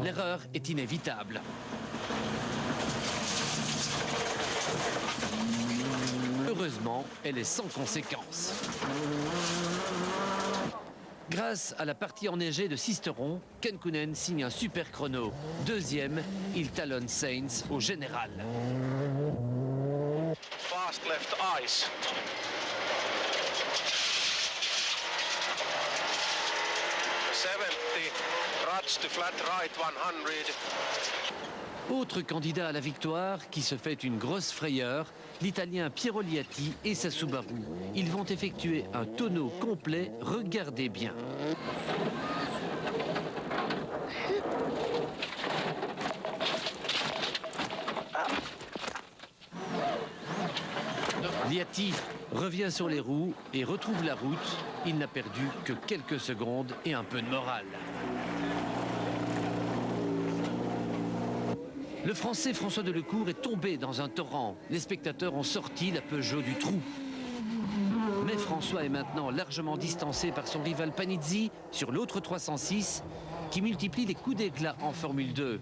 L'erreur est inévitable. Heureusement, elle est sans conséquence. Grâce à la partie enneigée de Sisteron, Kankkunen signe un super chrono. Deuxième, il talonne Sainz au général. Fast left ice. Rats to flat right 100. Autre candidat à la victoire qui se fait une grosse frayeur, l'Italien Piero Liatti et sa Subaru. Ils vont effectuer un tonneau complet, regardez bien. Liatti revient sur les roues et retrouve la route. Il n'a perdu que quelques secondes et un peu de morale. Le Français François Delecourt est tombé dans un torrent. Les spectateurs ont sorti la Peugeot du trou. Mais François est maintenant largement distancé par son rival Panizzi sur l'autre 306 qui multiplie les coups d'éclat en Formule 2.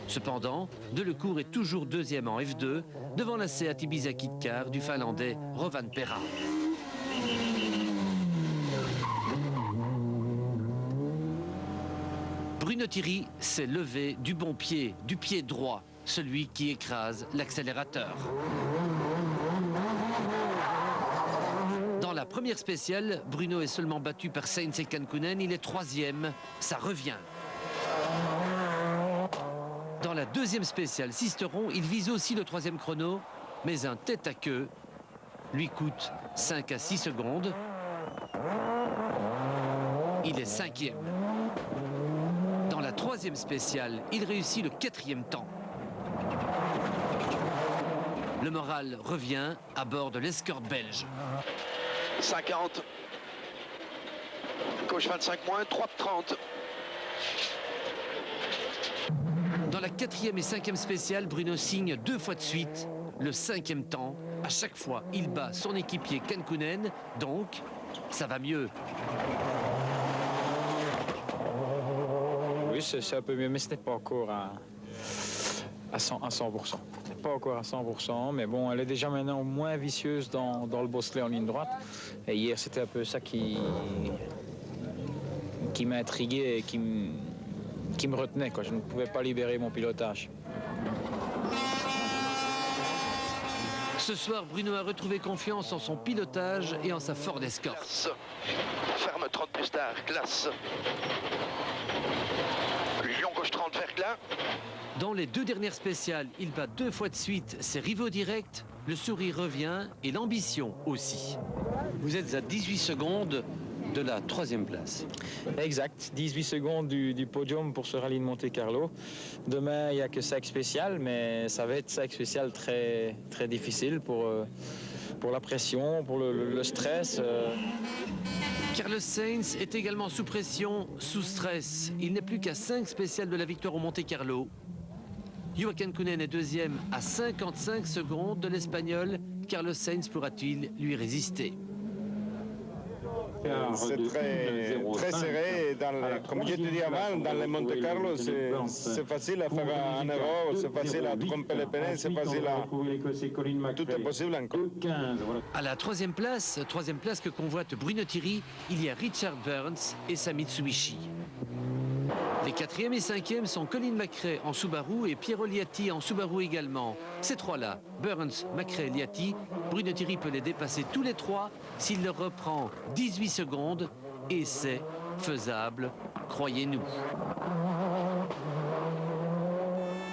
Cependant, Delecourt est toujours deuxième en F2 devant la Seat Ibiza Kit Car du Finlandais Rovanperä. Bruno Thierry s'est levé du bon pied, du pied droit, celui qui écrase l'accélérateur. Dans la première spéciale, Bruno est seulement battu par Sainz et Kankkunen, il est troisième, ça revient. Dans la deuxième spéciale, Sisteron, il vise aussi le troisième chrono, mais un tête-à-queue lui coûte 5 à 6 secondes. Il est cinquième. Dans la troisième spéciale, il réussit le quatrième temps. Le moral revient à bord de l'escorte belge. 50. Gauche 25 moins, 3 de 30. Dans la quatrième et cinquième spéciale, Bruno signe 2 fois de suite le cinquième temps. À chaque fois, il bat son équipier Kankkunen, donc ça va mieux. Oui, c'est un peu mieux, mais ce n'est pas encore à 100%. C'est pas encore à 100%, mais bon, elle est déjà maintenant moins vicieuse dans le bosselet en ligne droite. Et hier, c'était un peu ça qui m'a intrigué et qui me retenait, quoi. Je ne pouvais pas libérer mon pilotage. Ce soir, Bruno a retrouvé confiance en son pilotage et en sa Ford Escort. Ferme 30 plus tard, glace. Lion gauche 30, verglas. Dans les 2 dernières spéciales, il bat 2 fois de suite ses rivaux directs. Le sourire revient et l'ambition aussi. Vous êtes à 18 secondes de la 3e place. Exact, 18 secondes du podium pour ce rallye de Monte-Carlo. Demain, il n'y a que 5 spéciales, mais ça va être 5 spéciales très, très difficiles pour la pression, pour le stress. Carlos Sainz est également sous pression, sous stress. Il n'est plus qu'à 5 spéciales de la victoire au Monte-Carlo. Joachim Kankkunen est deuxième à 55 secondes de l'Espagnol. Carlos Sainz pourra-t-il lui résister? C'est très serré. Comme je te dis avant, dans le Monte Carlo, c'est facile à faire un erreur, c'est facile à tromper les pneus, c'est facile à... Tout est possible encore. À la 3e place que convoite Bruno Thierry, il y a Richard Burns et sa Mitsubishi. Les 4e et 5e sont Colin McRae en Subaru et Piero Liatti en Subaru également. Ces trois-là, Burns, McRae, Liatti, Bruno Thierry peut les dépasser tous les 3 s'il leur reprend 18 secondes et c'est faisable, croyez-nous.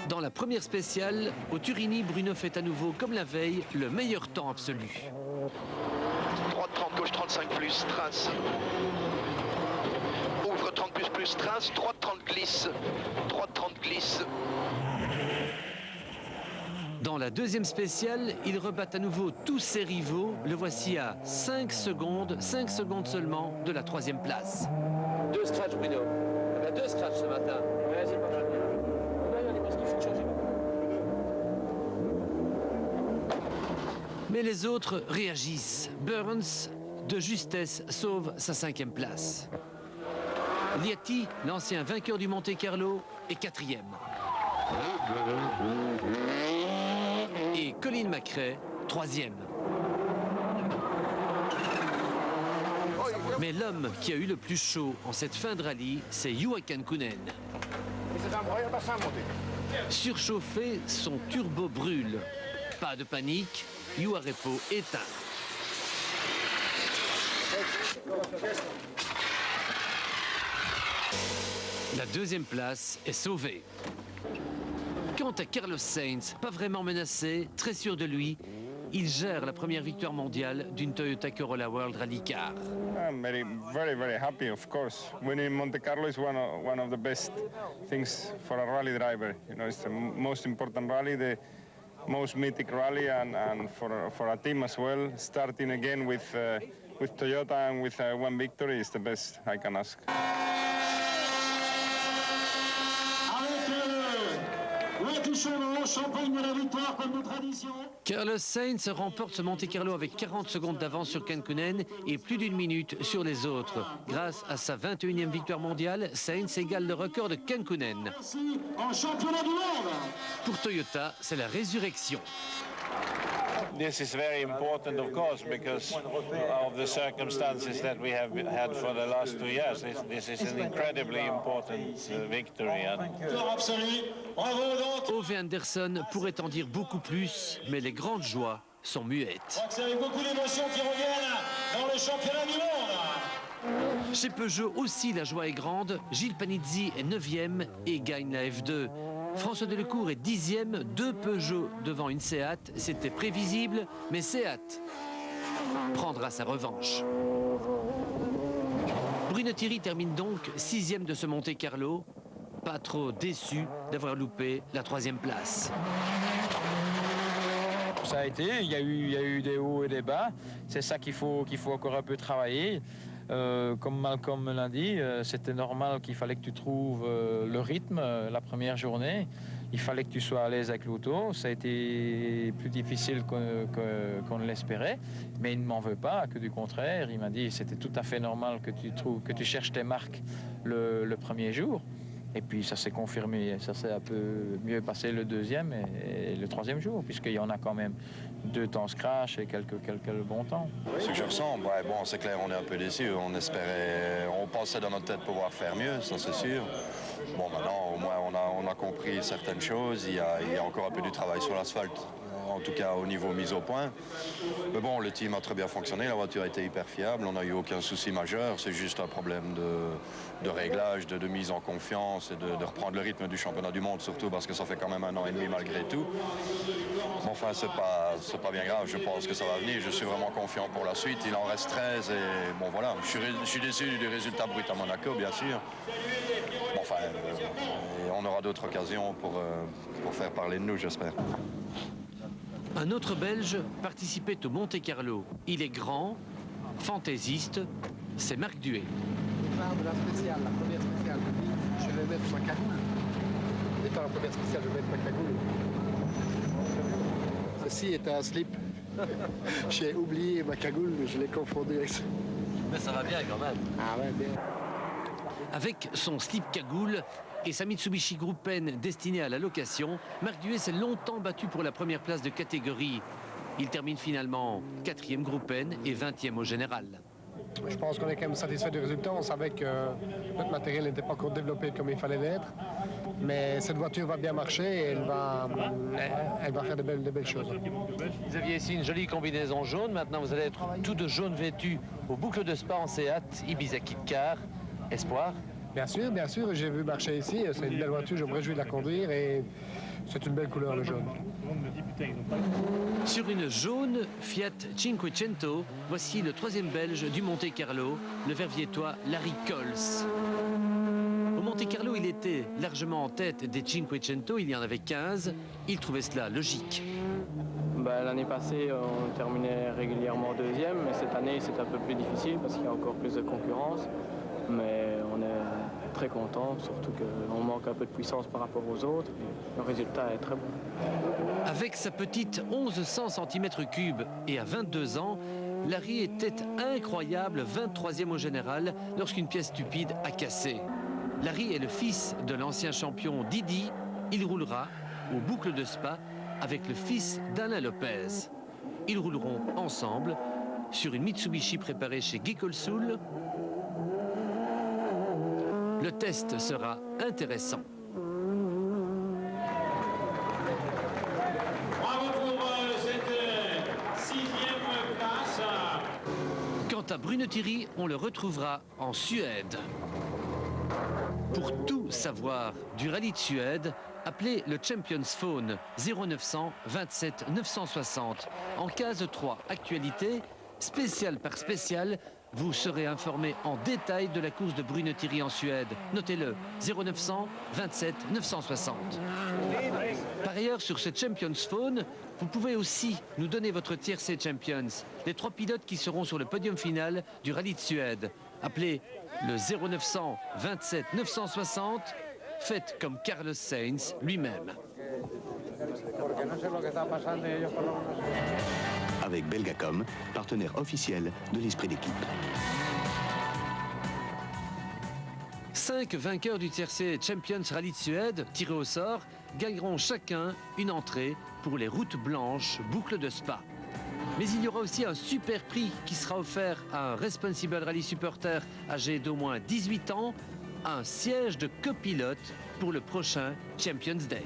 Dans la première spéciale, au Turini, Bruno fait à nouveau, comme la veille, le meilleur temps absolu. 3,30 gauche 35 plus, trace. Ouvre 30 plus trace, 3,30 glisse. 3,30 glisse. Dans la 2e spéciale, il rebat à nouveau tous ses rivaux. Le voici à 5 secondes seulement de la 3e place. 2 scratchs, Bruno. Il y a 2 scratchs ce matin. Mais les autres réagissent. Burns, de justesse, sauve sa 5e place. Liatti, l'ancien vainqueur du Monte-Carlo, est 4e. Et Colin McRae, 3e. Mais l'homme qui a eu le plus chaud en cette fin de rallye, c'est Juha Kankkunen. Surchauffé, son turbo brûle. Pas de panique, Juha Repo éteint. La deuxième place est sauvée. Quant à Carlos Sainz, pas vraiment menacé, très sûr de lui, il gère la première victoire mondiale d'une Toyota Corolla World Rally Car. I'm very happy, of course. Winning Monte Carlo is one of the best things for a rally driver. You know, it's the most important rally, the most mythic rally, and for a team as well. Starting again with Toyota and with one victory is the best I can ask. Carlos Sainz remporte ce Monte-Carlo avec 40 secondes d'avance sur Kankkunen et plus d'une minute sur les autres. Grâce à sa 21e victoire mondiale, Sainz égale le record de Kankkunen. Pour Toyota, c'est la résurrection. This is very important, of course, because of the circumstances that we have had for the last 2 years. This is an incredibly important victory. Ove Anderson pourrait en dire beaucoup plus, mais les grandes joies sont muettes. C'est avec beaucoup d'émotions qui reviennent dans le championnat du monde. Chez Peugeot aussi, la joie est grande. Gilles Panizzi est 9e et gagne la F2. François Delecourt est 10e, 2 Peugeot devant une Seat. C'était prévisible, mais Seat prendra sa revanche. Bruno Thierry termine donc 6e de ce Monte-Carlo. Pas trop déçu d'avoir loupé la 3e place. Ça a été, il y a eu des hauts et des bas. C'est ça qu'il faut encore un peu travailler. Comme Malcolm me l'a dit, c'était normal qu'il fallait que tu trouves le rythme la première journée. Il fallait que tu sois à l'aise avec l'auto. Ça a été plus difficile qu'on ne l'espérait. Mais il ne m'en veut pas, que du contraire. Il m'a dit que c'était tout à fait normal que tu cherches tes marques le premier jour. Et puis ça s'est confirmé, ça s'est un peu mieux passé le 2e et le 3e jour, puisqu'il y en a quand même 2 temps scratch et quelques bons temps. Ce que je ressens, bon, c'est clair, on est un peu déçus. On pensait dans notre tête pouvoir faire mieux, ça c'est sûr. Bon, maintenant, au moins, on a compris certaines choses. Il y a encore un peu du travail sur l'asphalte, en tout cas au niveau mise au point. Mais bon, le team a très bien fonctionné, la voiture a été hyper fiable, on n'a eu aucun souci majeur. C'est juste un problème de réglage, de mise en confiance et de reprendre le rythme du championnat du monde, surtout parce que ça fait quand même 1 an et demi malgré tout. Bon, enfin, c'est pas bien grave, je pense que ça va venir. Je suis vraiment confiant pour la suite. Il en reste 13 et bon voilà, je suis déçu du résultat brut à Monaco, bien sûr. Bon, enfin, on aura d'autres occasions pour faire parler de nous, j'espère. Un autre Belge participait au Monte-Carlo. Il est grand, fantaisiste, c'est Marc Duet. La première spéciale, je vais mettre ma cagoule. Et dans la première spéciale, je vais mettre ma cagoule. Ceci est un slip. J'ai oublié ma cagoule, je l'ai confondu avec ça. Mais ça va bien quand même. Ah ouais, bien. Avec son slip cagoule et sa Mitsubishi Group N destinée à la location, Marc Duet s'est longtemps battu pour la première place de catégorie. Il termine finalement 4e Group N et 20e au général. Je pense qu'on est quand même satisfait du résultat. On savait que notre matériel n'était pas encore développé comme il fallait l'être. Mais cette voiture va bien marcher et elle va faire de belles choses. Vous aviez ici une jolie combinaison jaune. Maintenant, vous allez être tout de jaune vêtu aux boucles de Spa en Seat, Ibiza Kit Car. Espoir? Bien sûr, j'ai vu marcher ici. C'est une belle voiture, je me réjouis de la conduire et c'est une belle couleur, le jaune. Sur une jaune Fiat Cinquecento, voici le 3e Belge du Monte-Carlo, le Verviétois Larry Cols. Au Monte-Carlo, il était largement en tête des Cinquecento, il y en avait 15. Il trouvait cela logique. L'année passée, on terminait régulièrement 2e, mais cette année, c'est un peu plus difficile parce qu'il y a encore plus de concurrence. Mais on est très content, surtout qu'on manque un peu de puissance par rapport aux autres. Et le résultat est très bon. Avec sa petite 1100 cm3 et à 22 ans, Larry était incroyable, 23e au général, lorsqu'une pièce stupide a cassé. Larry est le fils de l'ancien champion Didi. Il roulera aux boucles de Spa avec le fils d'Alain Lopez. Ils rouleront ensemble sur une Mitsubishi préparée chez Gickelsoul. Le test sera intéressant. Bravo pour cette 6e place. Quant à Bruno Thierry, on le retrouvera en Suède. Pour tout savoir du rallye de Suède, appelez le Champions Phone 0900 27 960. En case 3, actualité, spécial par spécial, vous serez informé en détail de la course de Bruno Thierry en Suède. Notez-le, 0900 27 960. Par ailleurs, sur ce Champions Phone, vous pouvez aussi nous donner votre tiercé Champions, les 3 pilotes qui seront sur le podium final du rallye de Suède. Appelez le 0900 27 960. Faites comme Carlos Sainz lui-même. Avec Belgacom, partenaire officiel de l'Esprit d'équipe. 5 vainqueurs du tiercé Champions Rallye de Suède, tirés au sort, gagneront chacun une entrée pour les routes blanches boucles de Spa. Mais il y aura aussi un super prix qui sera offert à un Responsible Rally supporter âgé d'au moins 18 ans, un siège de copilote pour le prochain Champions Day.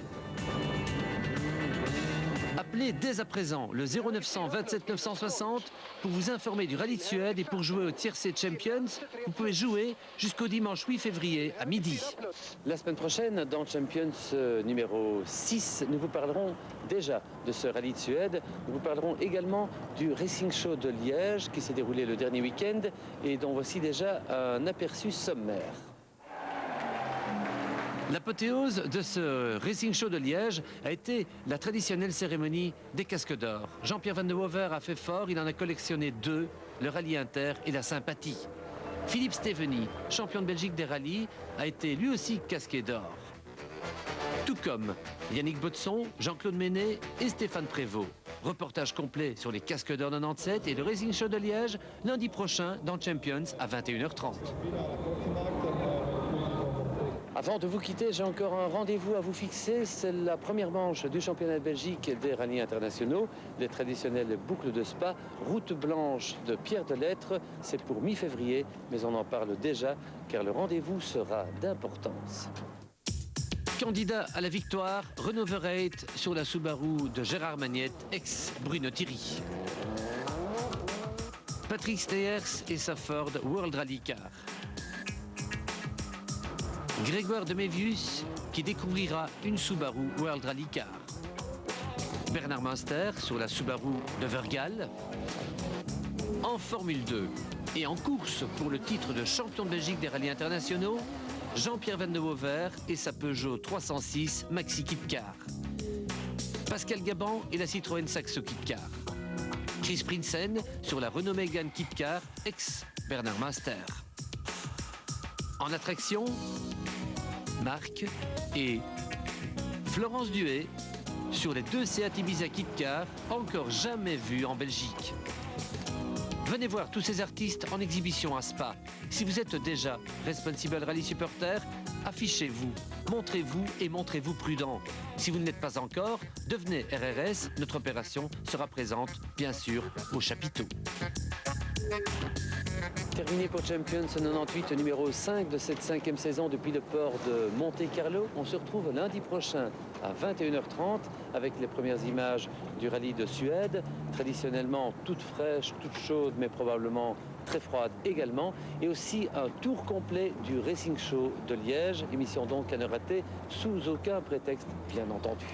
Appelez dès à présent le 0900 27 960 pour vous informer du rallye de Suède et pour jouer au tiercé Champions. Vous pouvez jouer jusqu'au dimanche 8 février à midi. La semaine prochaine, dans Champions numéro 6, nous vous parlerons déjà de ce rallye de Suède. Nous vous parlerons également du Racing Show de Liège qui s'est déroulé le dernier week-end et dont voici déjà un aperçu sommaire. L'apothéose de ce Racing Show de Liège a été la traditionnelle cérémonie des casques d'or. Jean-Pierre Van de Wover a fait fort, il en a collectionné 2, le rallye inter et la sympathie. Philippe Steveny, champion de Belgique des rallyes, a été lui aussi casqué d'or. Tout comme Yannick Botson, Jean-Claude Ménet et Stéphane Prévost. Reportage complet sur les casques d'or 97 et le Racing Show de Liège lundi prochain dans Champions à 21h30. Avant de vous quitter, j'ai encore un rendez-vous à vous fixer. C'est la première manche du championnat de Belgique des rallyes internationaux, les traditionnelles boucles de Spa, route blanche de Pierre de Lettres. C'est pour mi-février, mais on en parle déjà car le rendez-vous sera d'importance. Candidat à la victoire, Renault Vereit sur la Subaru de Gérard Magnette, ex-Bruno Thierry. Patrick Steyers et sa Ford World Rally Car. Grégoire de Mévius qui découvrira une Subaru World Rally Car. Bernard Munster sur la Subaru de Vergal. En Formule 2 et en course pour le titre de champion de Belgique des rallyes internationaux, Jean-Pierre Van de Wover et sa Peugeot 306 Maxi Kit Car. Pascal Gaban et la Citroën Saxo Kit Car. Chris Prinsen sur la Renault Mégane Kit Car, ex-Bernard Munster. En attraction, Marc et Florence Duhay sur les 2 Seat Ibiza Kit Car, encore jamais vus en Belgique. Venez voir tous ces artistes en exhibition à Spa. Si vous êtes déjà Responsible Rally supporter, affichez-vous, montrez-vous et montrez-vous prudent. Si vous ne l'êtes pas encore, devenez RRS. Notre opération sera présente, bien sûr, au chapiteau. Terminé pour Champions 98, numéro 5 de cette 5e saison depuis le port de Monte-Carlo. On se retrouve lundi prochain à 21h30 avec les premières images du rallye de Suède, traditionnellement toute fraîche, toute chaude, mais probablement très froide également, et aussi un tour complet du Racing Show de Liège, émission donc à ne rater sous aucun prétexte, bien entendu.